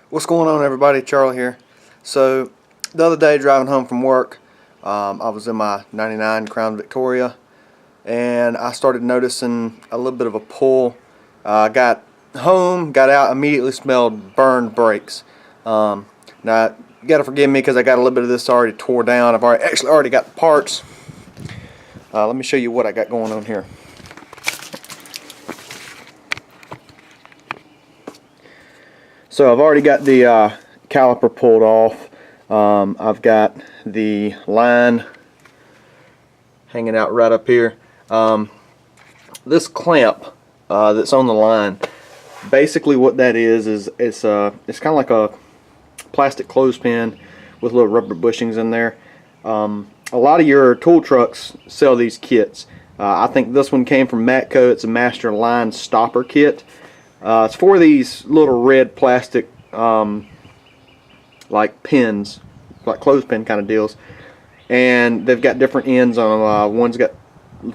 What's going on, everybody? Charlie here. So the other day, driving home from work, I was in my 99 Crown Victoria, and I started noticing a little bit of a pull. Got home, got out, immediately smelled burned brakes. Now you gotta forgive me because I got a little bit of this already tore down. I've already got the parts. Let me show you what I got going on here. So I've already got the caliper pulled off. I've got the line hanging out right up here. This clamp that's on the line, basically what that is it's kind of like a plastic clothespin with little rubber bushings in there. A lot of your tool trucks sell these kits. I think this one came from Matco. It's a master line stopper kit. It's for these little red plastic like pins, like clothespin kind of deals, and they've got different ends on them. One's got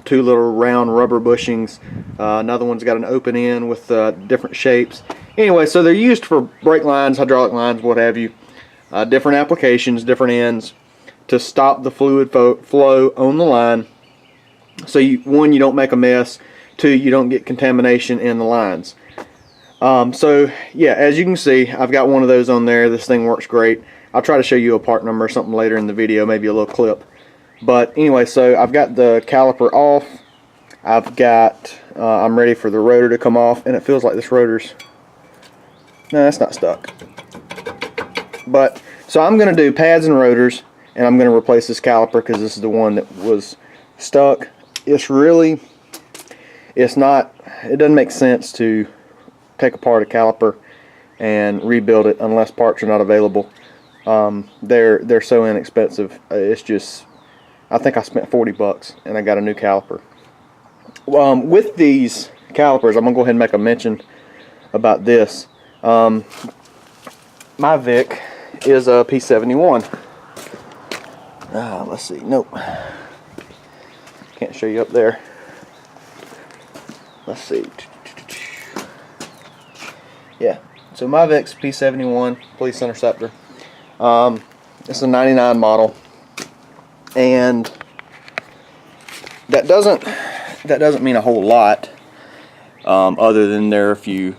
two little round rubber bushings, another one's got an open end with different shapes. Anyway, so they're used for brake lines, hydraulic lines, what have you, different applications, different ends, to stop the fluid flow on the line. So one, you don't make a mess, two, you don't get contamination in the lines. So yeah, as you can see, I've got one of those on there. This thing works great. I'll try to show you a part number or something later in the video, maybe a little clip. But anyway, so I've got the caliper off. I've got, I'm ready for the rotor to come off, and it feels like this rotor's, no, that's not stuck. But, so I'm going to do pads and rotors, and I'm going to replace this caliper because this is the one that was stuck. It doesn't make sense to take apart a caliper and rebuild it unless parts are not available. They're so inexpensive. It's just, I think I spent 40 bucks and I got a new caliper. With these calipers, I'm gonna go ahead and make a mention about this. My Vic is a P71. Let's see, nope, can't show you up there. Let's see. Yeah, so my Vic's P71 Police Interceptor. It's a 99 model, and that doesn't mean a whole lot, other than there are a few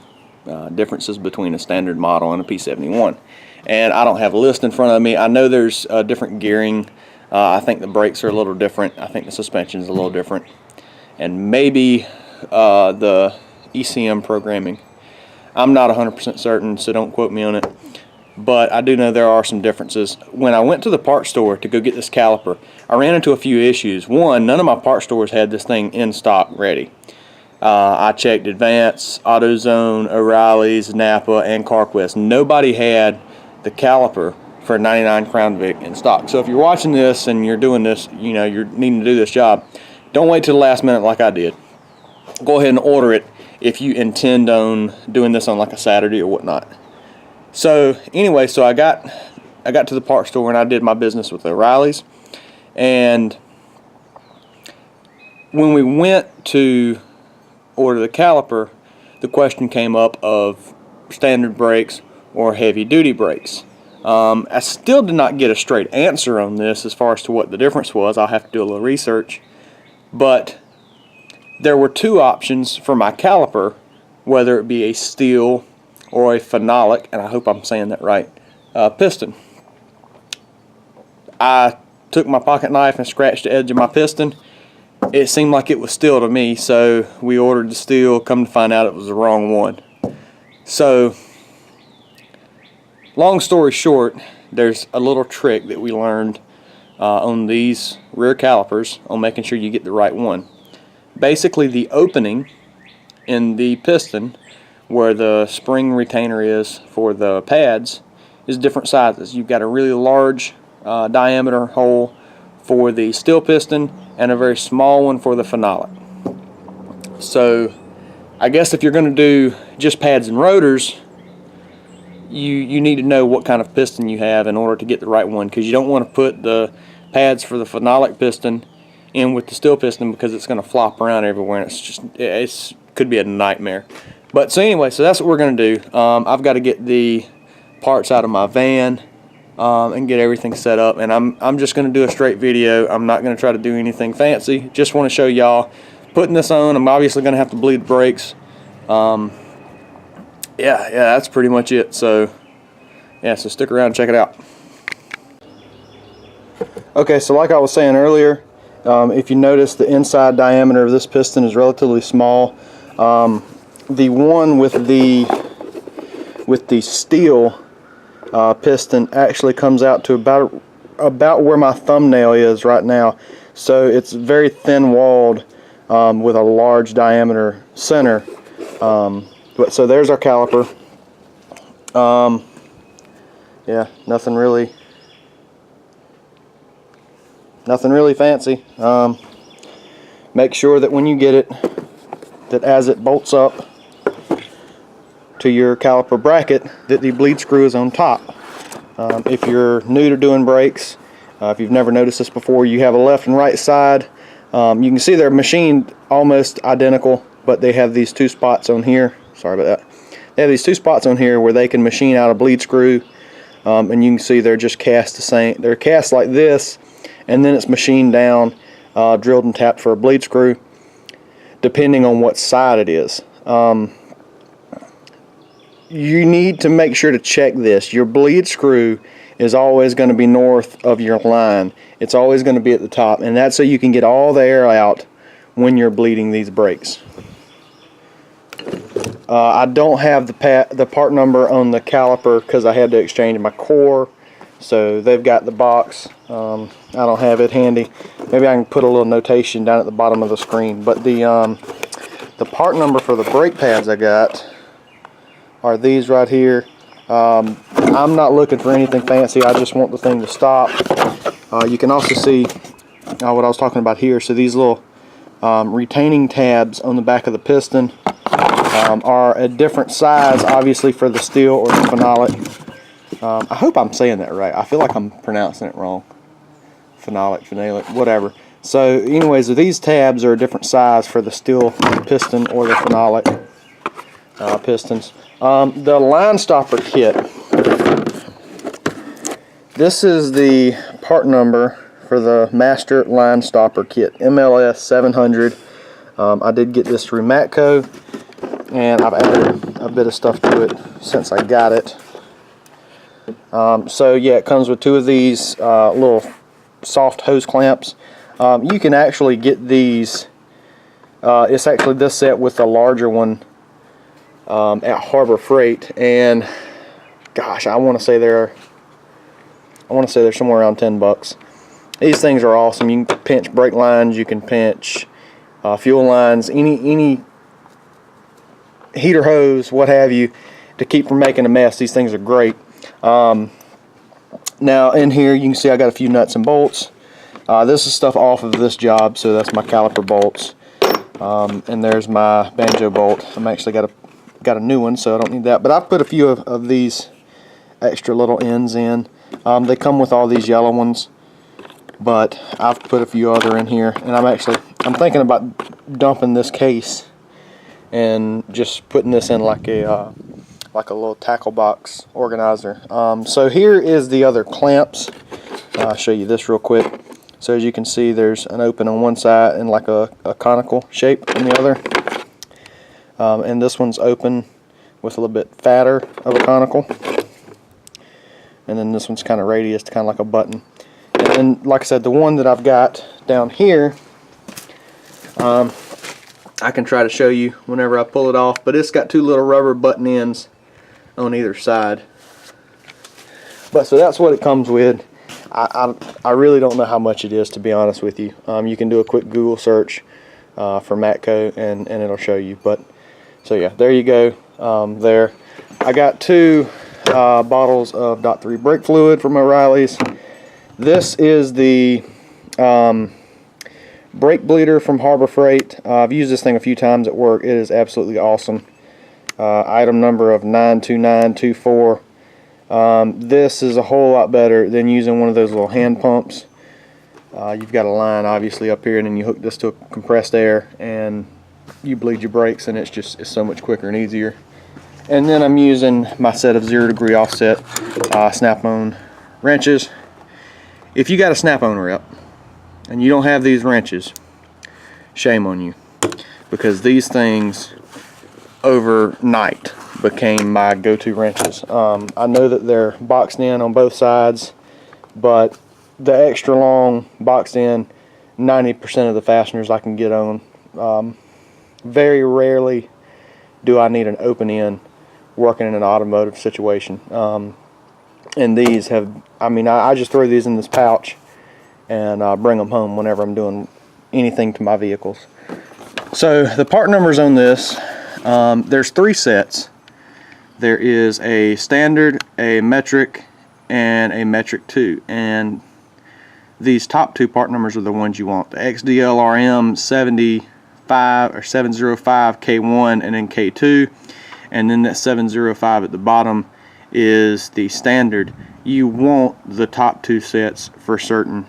differences between a standard model and a P71. And I don't have a list in front of me. I know there's different gearing. I think the brakes are a little different. I think the suspension is a little different, and maybe the ECM programming. I'm not 100% certain, so don't quote me on it, but I do know there are some differences. When I went to the parts store to go get this caliper, I ran into a few issues. One, none of my parts stores had this thing in stock ready. I checked Advance, AutoZone, O'Reilly's, Napa, and CarQuest. Nobody had the caliper for a 99 Crown Vic in stock. So if you're watching this and you're doing this, you know, you're needing to do this job, don't wait till the last minute like I did. Go ahead and order it if you intend on doing this on like a Saturday or whatnot. So anyway, so I got to the parts store and I did my business with O'Reilly's, and when we went to order the caliper, the question came up of standard brakes or heavy duty brakes. I still did not get a straight answer on this as far as to what the difference was. I'll have to do a little research, but there were two options for my caliper, whether it be a steel or a phenolic, and I hope I'm saying that right, piston. I took my pocket knife and scratched the edge of my piston. It seemed like it was steel to me, so we ordered the steel. Come to find out it was the wrong one. So, long story short, there's a little trick that we learned on these rear calipers on making sure you get the right one. Basically, the opening in the piston where the spring retainer is for the pads is different sizes. You've got a really large diameter hole for the steel piston and a very small one for the phenolic. So I guess if you're going to do just pads and rotors, you need to know what kind of piston you have in order to get the right one, because you don't want to put the pads for the phenolic piston in with the steel piston because it's going to flop around everywhere, and it could be a nightmare. But so anyway, so that's what we're going to do. I've got to get the parts out of my van and get everything set up. And I'm just going to do a straight video. I'm not going to try to do anything fancy. Just want to show y'all putting this on. I'm obviously going to have to bleed the brakes. Yeah, that's pretty much it. So yeah, so stick around and check it out. Okay, so like I was saying earlier, if you notice, the inside diameter of this piston is relatively small. The one with the steel piston actually comes out to about where my thumbnail is right now. So it's very thin walled with a large diameter center. So there's our caliper. Yeah, nothing really fancy. Make sure that when you get it, that as it bolts up to your caliper bracket, that the bleed screw is on top. If you're new to doing brakes, if you've never noticed this before, you have a left and right side. You can see they're machined almost identical, but they have these two spots on here. Sorry about that. They have these two spots on here where they can machine out a bleed screw, and you can see they're just cast the same. They're cast like this, and then it's machined down, drilled and tapped for a bleed screw, depending on what side it is. You need to make sure to check this. Your bleed screw is always going to be north of your line. It's always going to be at the top, and that's so you can get all the air out when you're bleeding these brakes. I don't have the part number on the caliper because I had to exchange my core, so they've got the box. I don't have it handy. Maybe I can put a little notation down at the bottom of the screen. But the part number for the brake pads I got are these right here. I'm not looking for anything fancy. I just want the thing to stop. You can also see what I was talking about here. So these little retaining tabs on the back of the piston are a different size, obviously, for the steel or the phenolic. I hope I'm saying that right. I feel like I'm pronouncing it wrong. Phenolic, whatever. So anyways, these tabs are a different size for the steel piston or the phenolic pistons. The line stopper kit. This is the part number for the Master Line Stopper Kit, MLS 700. I did get this through Matco, and I've added a bit of stuff to it since I got it. So yeah, it comes with two of these little soft hose clamps. You can actually get these. It's actually this set with a larger one at Harbor Freight, and gosh, I want to say they're somewhere around $10. These things are awesome. You can pinch brake lines, you can pinch fuel lines, any heater hose, what have you, to keep from making a mess. These things are great. Now in here you can see I got a few nuts and bolts. This is stuff off of this job, so that's my caliper bolts. And there's my banjo bolt. I'm actually got a new one, so I don't need that. But I've put a few of these extra little ends in. They come with all these yellow ones, but I've put a few other in here, and I'm thinking about dumping this case and just putting this in like a little tackle box organizer. So here is the other clamps. I'll show you this real quick. So as you can see, there's an open on one side and like a conical shape on the other. And this one's open with a little bit fatter of a conical. And then this one's kind of radius, kind of like a button. And then, like I said, the one that I've got down here, I can try to show you whenever I pull it off, but it's got two little rubber button ends on either side. But so that's what it comes with. I really don't know how much it is, to be honest with you. You can do a quick Google search for Matco and it'll show you. But so yeah, there you go. There, I got two bottles of .3 brake fluid from O'Reilly's. This is the brake bleeder from Harbor Freight. I've used this thing a few times at work. It is absolutely awesome. Item number of 92924. This is a whole lot better than using one of those little hand pumps. You've got a line obviously up here, and then you hook this to a compressed air and you bleed your brakes, and it's so much quicker and easier. And then I'm using my set of 0-degree offset snap-on wrenches. If you got a snap-on rep and you don't have these wrenches, shame on you, because these things overnight became my go-to wrenches. I know that they're boxed in on both sides, but the extra long boxed in, 90% of the fasteners I can get on. Very rarely do I need an open end working in an automotive situation. And these have, I mean, I just throw these in this pouch and bring them home whenever I'm doing anything to my vehicles. So the part numbers on this, there's 3 sets. There is a standard, a metric, and a metric 2. And these top 2 part numbers are the ones you want. The XDLRM 75 or 705 K1 and then K2. And then that 705 at the bottom is the standard. You want the top 2 sets for certain.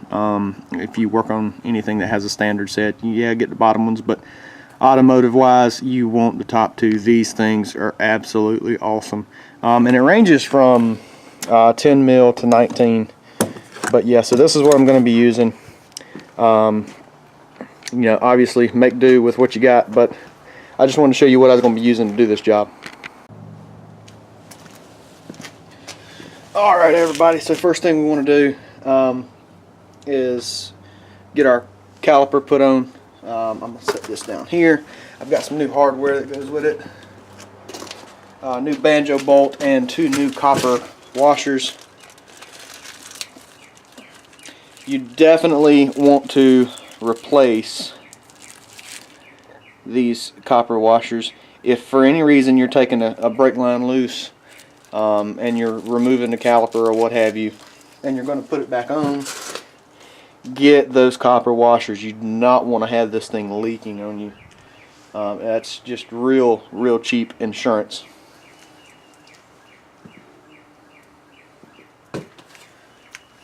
If you work on anything that has a standard set, yeah, get the bottom ones, but automotive wise, you want the top 2. These things are absolutely awesome. And it ranges from 10 mil to 19. But yeah, so this is what I'm going to be using. You know, obviously make do with what you got, but I just wanted to show you what I was going to be using to do this job. Alright everybody, so first thing we want to do is get our caliper put on. I'm going to set this down here. I've got some new hardware that goes with it. New banjo bolt and 2 new copper washers. You definitely want to replace these copper washers. If for any reason you're taking a brake line loose, and you're removing the caliper or what have you, and you're going to put it back on, get those copper washers. You do not want to have this thing leaking on you. That's just real cheap insurance.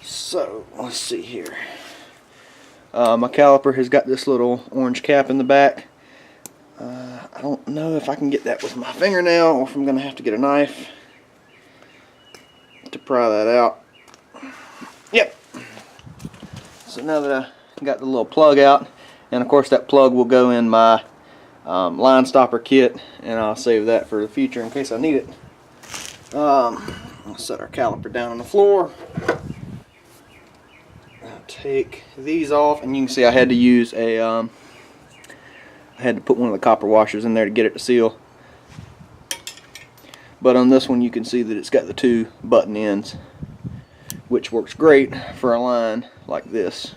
So let's see here. My caliper has got this little orange cap in the back. I don't know if I can get that with my fingernail or if I'm going to have to get a knife to pry that out. Yep. So now that I got the little plug out, and of course that plug will go in my line stopper kit, and I'll save that for the future in case I need it. I'll set our caliper down on the floor. I'll take these off, and you can see I had to use a I had to put one of the copper washers in there to get it to seal. But on this one you can see that it's got the 2 button ends, which works great for a line like this.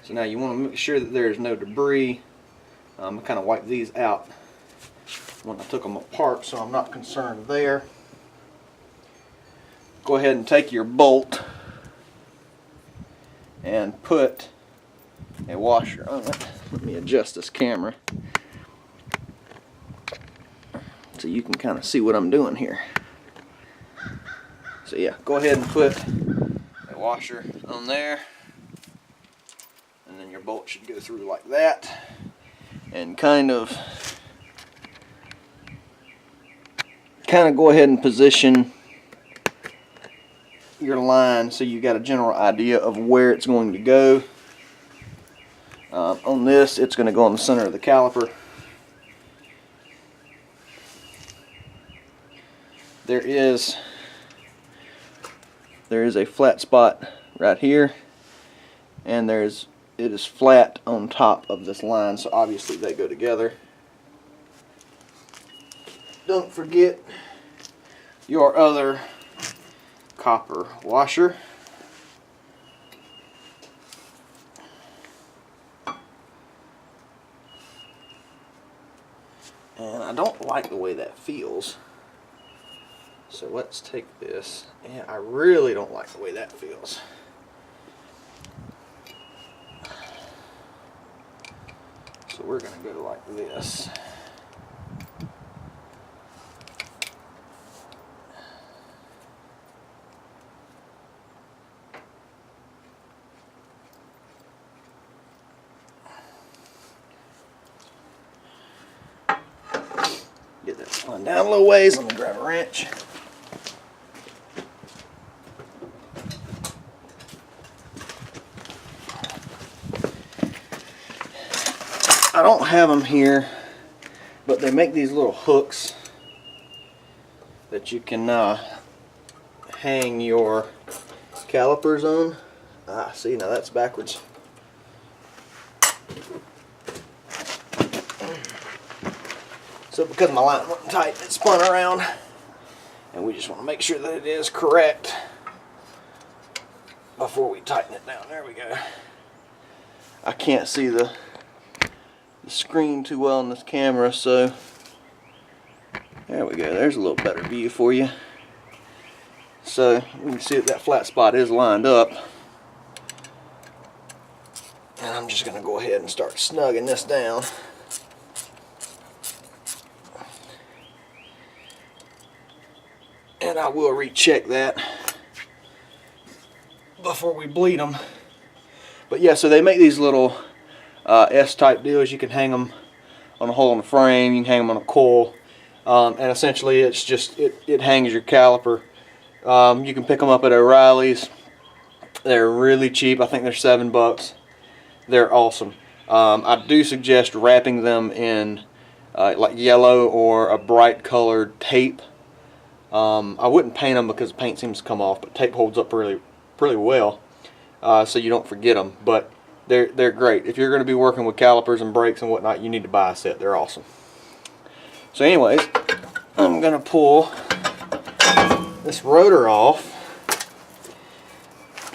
So now you want to make sure that there is no debris. I kind of wiped these out when I took them apart, so I'm not concerned there. Go ahead and take your bolt and put a washer on it. Let me adjust this camera so you can kind of see what I'm doing here. So yeah, go ahead and put a washer on there, and then your bolt should go through like that, and kind of go ahead and position your line so you got a general idea of where it's going to go. On this, it's going to go in the center of the caliper. There is a flat spot right here, and it is flat on top of this line, so obviously they go together. Don't forget your other copper washer. And I don't like the way that feels. So let's take this. And I really don't like the way that feels. So we're going to go like this. Get it spun down a little ways. Let me grab a wrench. I don't have them here, but they make these little hooks that you can hang your calipers on. Ah, see, now that's backwards. So because my line wasn't tight, it spun around, and we just want to make sure that it is correct before we tighten it down. There we go. I can't see the screen too well on this camera, so there we go. There's a little better view for you. So you can see that that flat spot is lined up, and I'm just going to go ahead and start snugging this down. And I will recheck that before we bleed them. But yeah, so they make these little S-type deals. You can hang them on a hole in the frame, you can hang them on a coil, and essentially it's just it hangs your caliper. You can pick them up at O'Reilly's. They're really cheap. I think they're $7. They're awesome. I do suggest wrapping them in like yellow or a bright colored tape. I wouldn't paint them because the paint seems to come off, but tape holds up really well, so you don't forget them. But they're great. If you're going to be working with calipers and brakes and whatnot, you need to buy a set. They're awesome. So anyways, I'm going to pull this rotor off,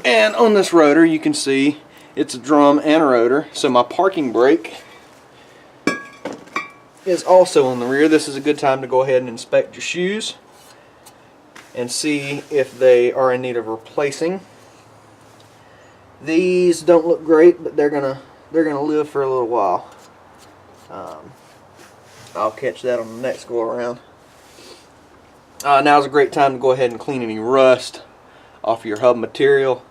and on this rotor you can see it's a drum and a rotor. So my parking brake is also on the rear. This is a good time to go ahead and inspect your shoes and see if they are in need of replacing. These don't look great, but they're gonna live for a little while. I'll catch that on the next go around. Now's a great time to go ahead and clean any rust off your hub material.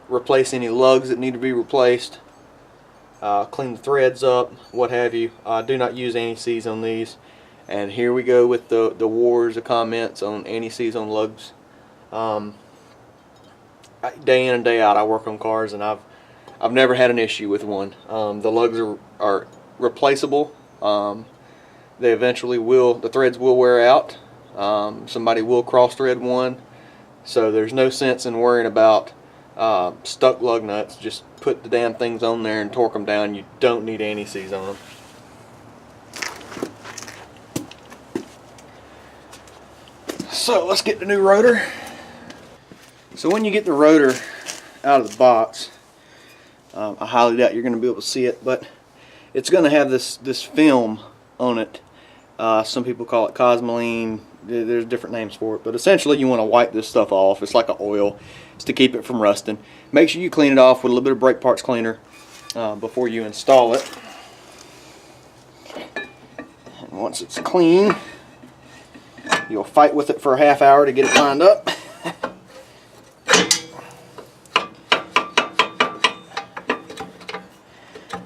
Replace any lugs that need to be replaced. Clean the threads up, what have you. Do not use anti-seize on these. And here we go with the wars of comments on anti-seize on lugs. Day in and day out I work on cars, and I've never had an issue with one. The lugs are replaceable. They eventually will, the threads will wear out. Somebody will cross thread one, so there's no sense in worrying about stuck lug nuts. Just put the damn things on there and torque them down. You don't need anti-seize on them. So let's get the new rotor. So when you get the rotor out of the box, I highly doubt you're going to be able to see it, but it's going to have this film on it. Some people call it Cosmoline. There's different names for it, but essentially you want to wipe this stuff off. It's like an oil. It's to keep it from rusting. Make sure you clean it off with a little bit of brake parts cleaner before you install it. And once it's clean, you'll fight with it for a half hour to get it lined up.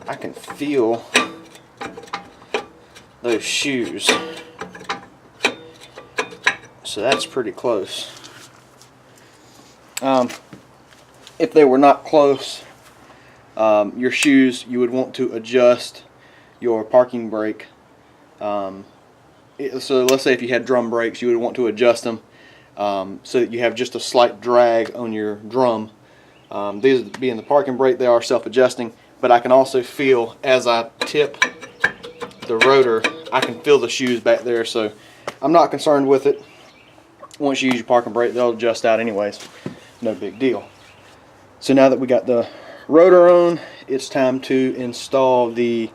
I can feel those shoes, so that's pretty close. If they were not close, your shoes, you would want to adjust your parking brake. So let's say if you had drum brakes, you would want to adjust them so that you have just a slight drag on your drum. These being the parking brake, they are self-adjusting, but I can also feel as I tip the rotor, I can feel the shoes back there, so I'm not concerned with it. Once you use your parking brake, they'll adjust out anyways. No big deal. So now that we got the rotor on, it's time to install the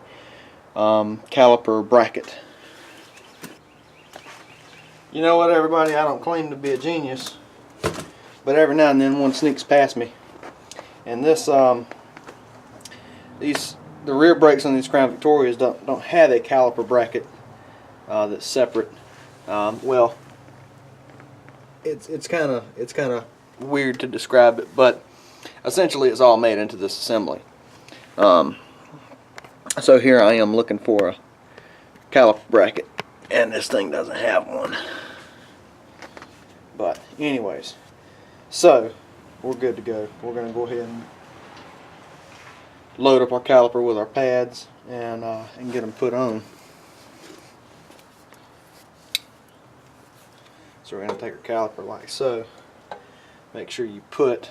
caliper bracket. You know what, everybody, I don't claim to be a genius, but every now and then one sneaks past me. And this the rear brakes on these Crown Victorias don't have a caliper bracket that's separate. Well, it's kind of weird to describe it, but essentially it's all made into this assembly. So here I am looking for a caliper bracket, and this thing doesn't have one. But anyways, so we're good to go. We're going to go ahead and load up our caliper with our pads and get them put on. So we're going to take our caliper like so. Make sure you put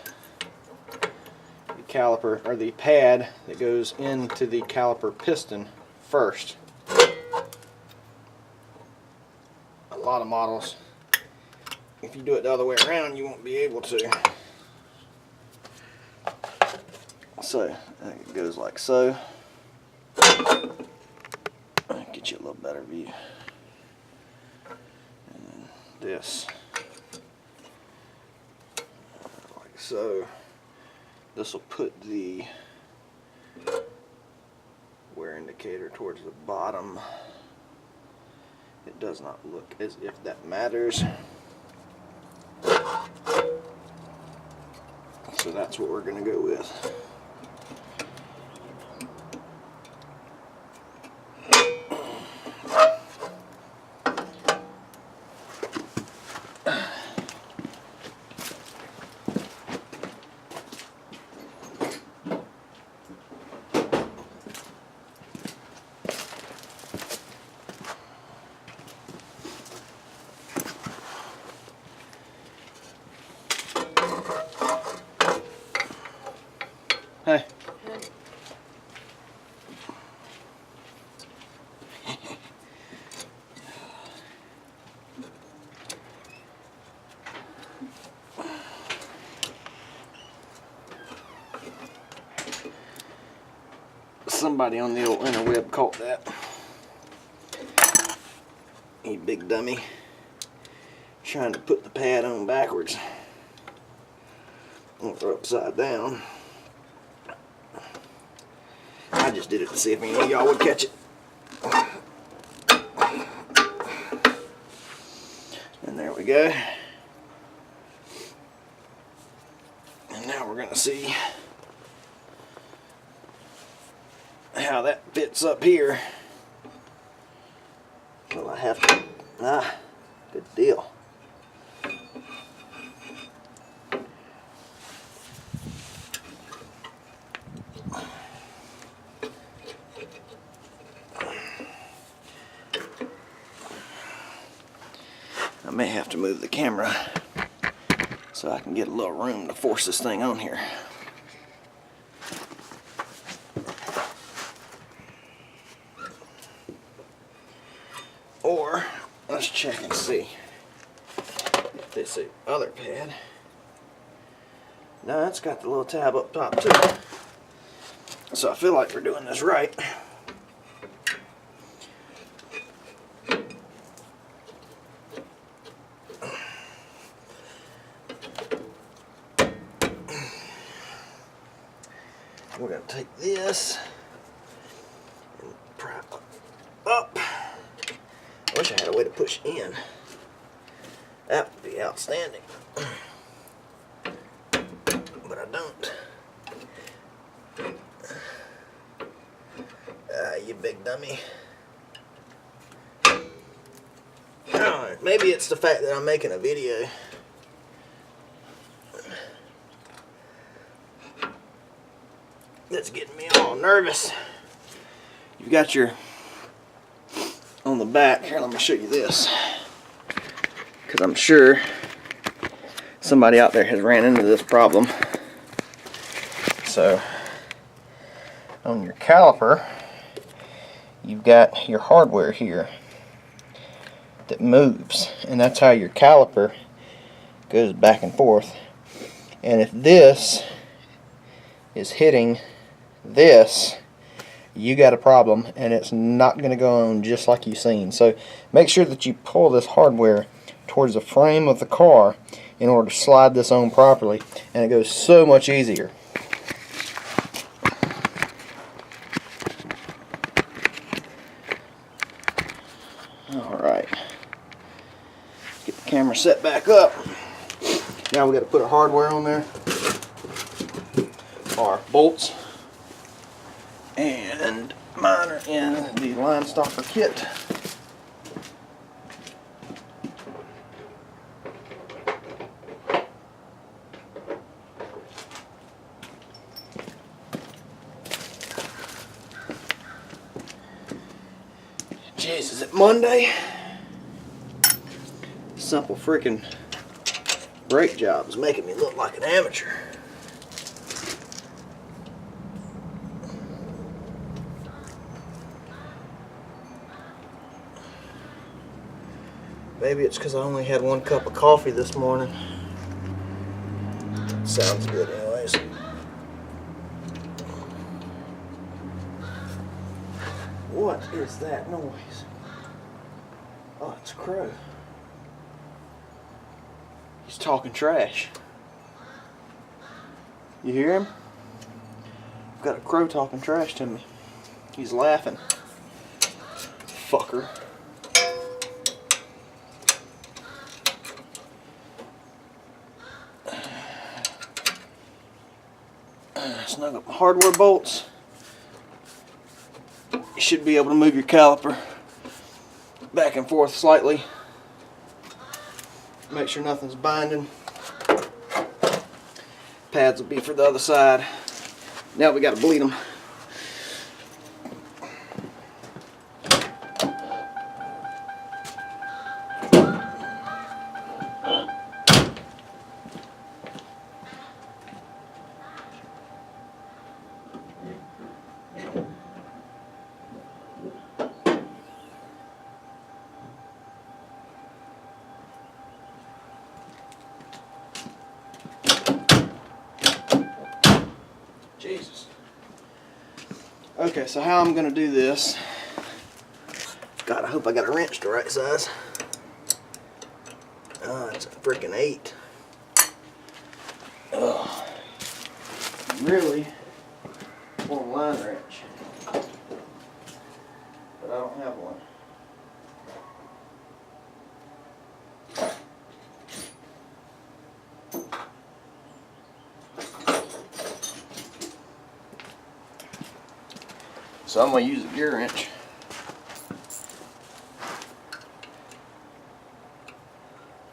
the caliper or the pad that goes into the caliper piston first. A lot of models, if you do it the other way around, you won't be able to. So it goes like so. Get you a little better view. And then this, like so. This will put the wear indicator towards the bottom. It does not look as if that matters. So that's what we're going to go with. Hey. Somebody on the old interweb caught that. You big dummy. Trying to put the pad on backwards. Or upside down. I just did it to see if any of y'all would catch it. And there we go. And now we're going to see how that fits up here. Well, I have to. Good deal. I may have to move the camera so I can get a little room to force this thing on here. Or let's check and see if this other pad. No, it's got the little tab up top too. So I feel like we're doing this right. We're going to take this and prop up. I wish I had a way to push in. That would be outstanding. But I don't. You big dummy. Alright, maybe it's the fact that I'm making a video. That's getting me all nervous. You've got your, on the back, here let me show you this. Because I'm sure somebody out there has ran into this problem. So, on your caliper, you've got your hardware here that moves. And that's how your caliper goes back and forth. And if this is hitting this, you got a problem, and it's not going to go on just like you've seen. So make sure that you pull this hardware towards the frame of the car in order to slide this on properly, and it goes so much easier. Alright, get the camera set back up. Now we got to put our hardware on there, our bolts, and mine are in the line stopper kit. Jeez, is it Monday? Simple freaking brake job is making me look like an amateur. Maybe it's because I only had 1 cup of coffee this morning. Sounds good anyways. What is that noise? Oh, it's a crow. He's talking trash. You hear him? I've got a crow talking trash to me. He's laughing. Fucker. Snug up my hardware bolts. You should be able to move your caliper back and forth slightly. Make sure nothing's binding. Pads will be for the other side. Now we got to bleed them. Jesus. Okay, so how I'm going to do this. God, I hope I got a wrench the right size. It's a freaking 8. Ugh. Really want a line wrench, but I don't have one. So I'm going to use a gear wrench.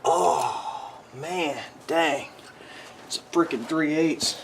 Oh, man, dang. It's a freaking 3/8.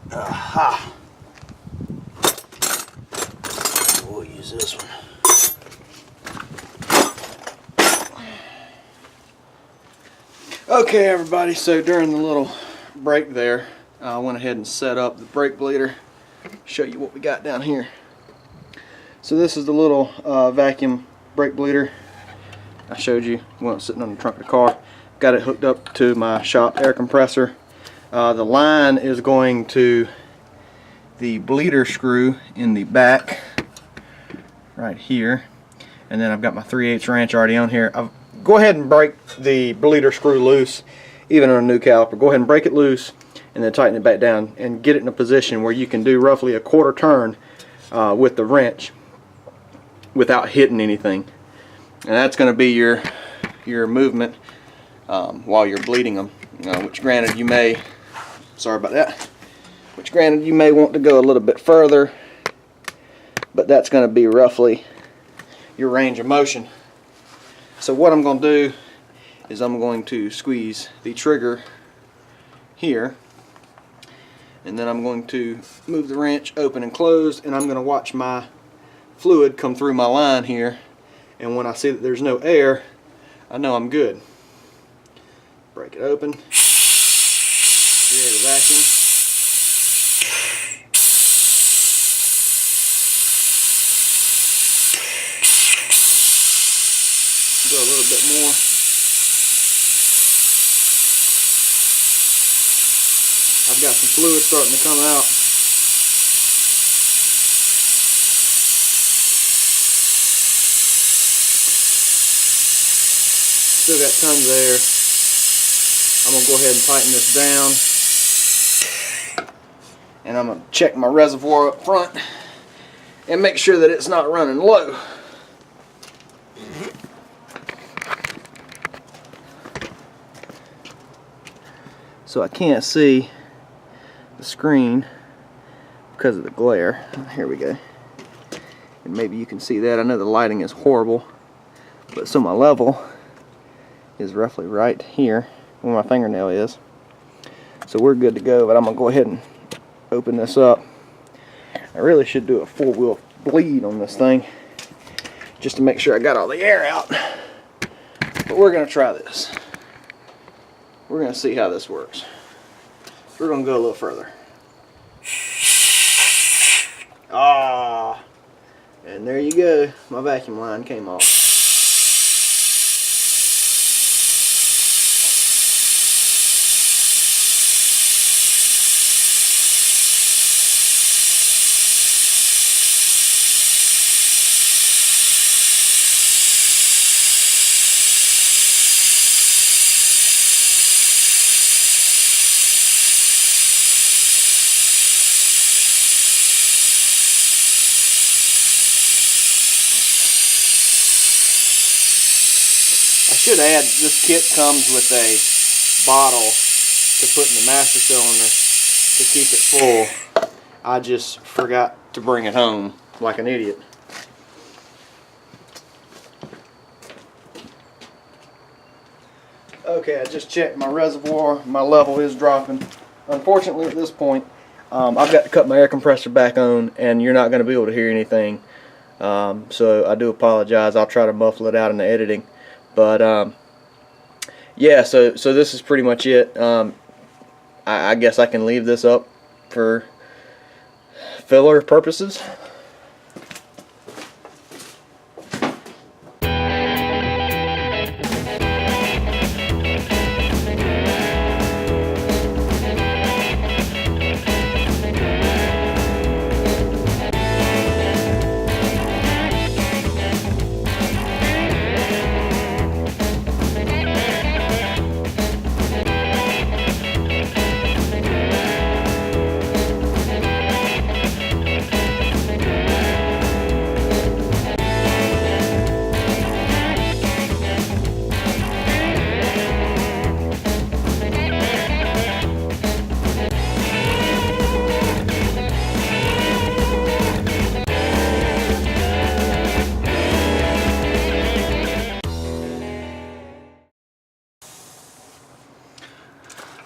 Aha! We'll use this one. Okay, everybody, so during the little break there, I went ahead and set up the brake bleeder. Show you what we got down here. So this is the little vacuum brake bleeder I showed you when it was sitting on the trunk of the car. Got it hooked up to my shop air compressor. The line is going to the bleeder screw in the back right here, and then I've got my 3/8 wrench already on here. Go ahead and break the bleeder screw loose, even on a new caliper. Go ahead and break it loose and then tighten it back down and get it in a position where you can do roughly a 1/4 turn with the wrench without hitting anything. And that's going to be your movement while you're bleeding them, which granted you may, sorry about that, which granted you may want to go a little bit further, but that's going to be roughly your range of motion. So what I'm going to do is I'm going to squeeze the trigger here, and then I'm going to move the wrench open and closed, and I'm going to watch my fluid come through my line here, and when I see that there's no air, I know I'm good. Break it open, create a vacuum. Go a little bit more. I've got some fluid starting to come out. Still got tons of air. I'm going to go ahead and tighten this down. And I'm going to check my reservoir up front and make sure that it's not running low. So I can't see the screen because of the glare. Here we go. And maybe you can see that. I know the lighting is horrible, but so my level is roughly right here where my fingernail is. So we're good to go, but I'm gonna go ahead and open this up. I really should do a full wheel bleed on this thing just to make sure I got all the air out. But we're gonna try this. We're going to see how this works. We're going to go a little further. Ah, and there you go. My vacuum line came off. I should add, this kit comes with a bottle to put in the master cylinder to keep it full. I just forgot to bring it home like an idiot. Okay, I just checked my reservoir. My level is dropping. Unfortunately, at this point, I've got to cut my air compressor back on, and you're not going to be able to hear anything. So I do apologize. I'll try to muffle it out in the editing. But yeah, so this is pretty much it. I guess I can leave this up for filler purposes.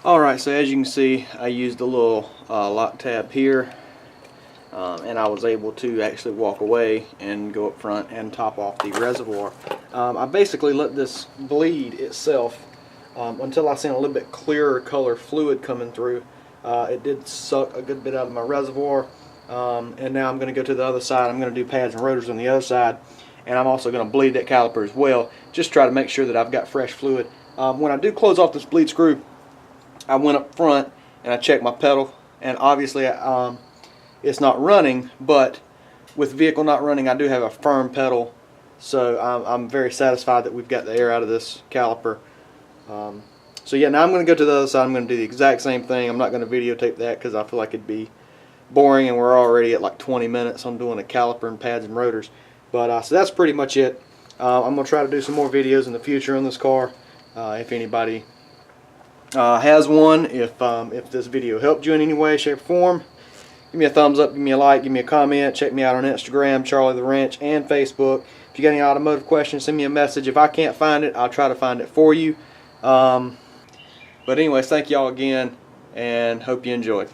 Alright, so as you can see, I used a little lock tab here, and I was able to actually walk away and go up front and top off the reservoir. I basically let this bleed itself until I seen a little bit clearer color fluid coming through. It did suck a good bit out of my reservoir, and now I'm going to go to the other side. I'm going to do pads and rotors on the other side, and I'm also going to bleed that caliper as well, just try to make sure that I've got fresh fluid. When I do close off this bleed screw, I went up front and I checked my pedal, and obviously it's not running, but with the vehicle not running, I do have a firm pedal, so I'm very satisfied that we've got the air out of this caliper. So yeah, now I'm going to go to the other side. I'm going to do the exact same thing. I'm not going to videotape that because I feel like it'd be boring, and we're already at like 20 minutes on doing a caliper and pads and rotors. But so that's pretty much it. I'm going to try to do some more videos in the future on this car. If anybody has one, if this video helped you in any way, shape, or form, give me a thumbs up, give me a like, give me a comment. Check me out on Instagram, Charlie the Wrench, and Facebook. If you got any automotive questions, send me a message. If I can't find it, I'll try to find it for you. But anyways, thank y'all again, and hope you enjoyed.